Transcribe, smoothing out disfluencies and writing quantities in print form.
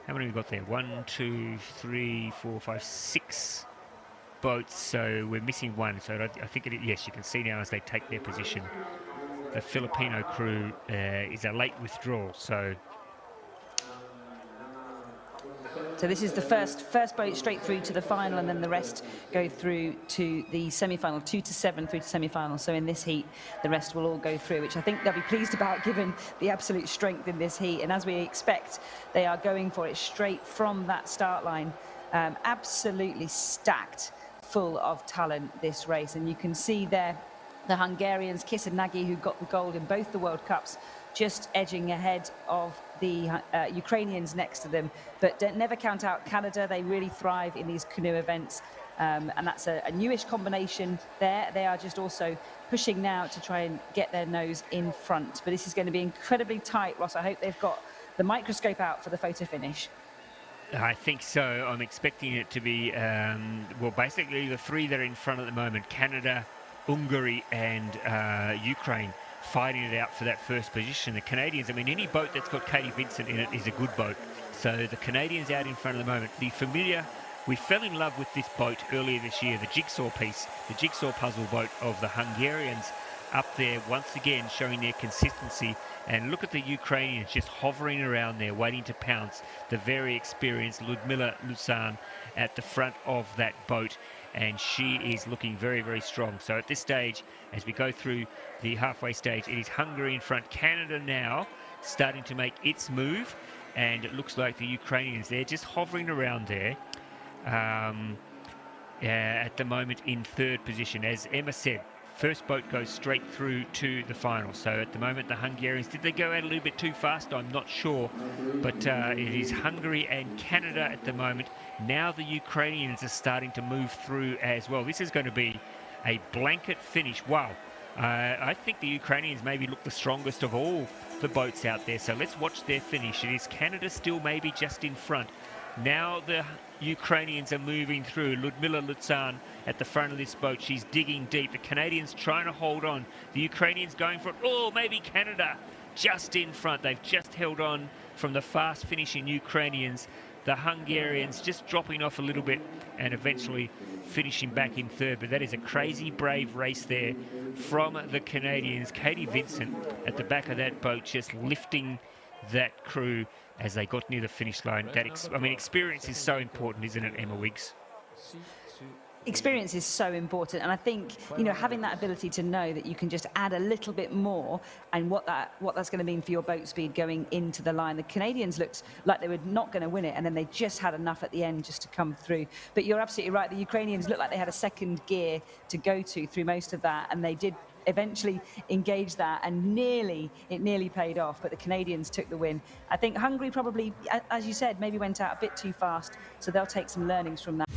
How many have we got there? 1, 2, 3, 4, 5, 6 boats. So we're missing one. So I think yes, you can see now as they take their position, the Filipino crew is a late withdrawal. So this is the first boat straight through to the final, and then the rest go through to the semi-final, 2 to 7 through to semi-final. So in this heat, the rest will all go through, which I think they'll be pleased about given the absolute strength in this heat. And as we expect, they are going for it straight from that start line. Absolutely stacked full of talent, this race. And you can see there the Hungarians, Kiss and Nagy, who got the gold in both the World Cups, just edging ahead of the Ukrainians next to them. But don't never count out Canada. They really thrive in these canoe events. And that's a newish combination there. They are just also pushing now to try and get their nose in front. But this is going to be incredibly tight, Ross. I hope they've got the microscope out for the photo finish. I think so. I'm expecting it to be, well, basically the three that are in front at the moment, Canada, Hungary and Ukraine, fighting it out for that first position. The Canadians, I mean, any boat that's got Katie Vincent in it is a good boat. So the Canadians out in front at the moment. The familiar, we fell in love with this boat earlier this year, the jigsaw piece, the jigsaw puzzle boat of the Hungarians up there once again showing their consistency. And look at the Ukrainians just hovering around there waiting to pounce. The very experienced Ludmila Lusan at the front of that boat, and she is looking very, very strong. So at this stage, as we go through the halfway stage, it is Hungary in front. Canada now starting to make its move, and it looks like the Ukrainians, they're just hovering around there at the moment in third position. As Emma said, first boat goes straight through to the final. So at the moment, the Hungarians, did they go out a little bit too fast? I'm not sure. But it is Hungary and Canada at the moment. Now the Ukrainians are starting to move through as well. This is going to be a blanket finish. Wow. I think the Ukrainians maybe look the strongest of all the boats out there. So let's watch their finish. It is Canada still maybe just in front. Now the Ukrainians are moving through. Ludmila Lutsan at the front of this boat. She's digging deep. The Canadians trying to hold on. The Ukrainians going for it. Oh, maybe Canada just in front. They've just held on from the fast finishing Ukrainians. The Hungarians just dropping off a little bit and eventually finishing back in third. But that is a crazy brave race there from the Canadians. Katie Vincent at the back of that boat just lifting that crew as they got near the finish line. I mean, experience is so important, isn't it, Emma Wiggs? Experience is so important, and I think, you know, having that ability to know that you can just add a little bit more, and what that's going to mean for your boat speed going into the line. The Canadians looked like they were not going to win it, and then they just had enough at the end just to come through. But you're absolutely right, the Ukrainians looked like they had a second gear to go to through most of that, and they did eventually engage that, and it nearly paid off, but the Canadians took the win. I think Hungary probably, as you said, maybe went out a bit too fast, so they'll take some learnings from that.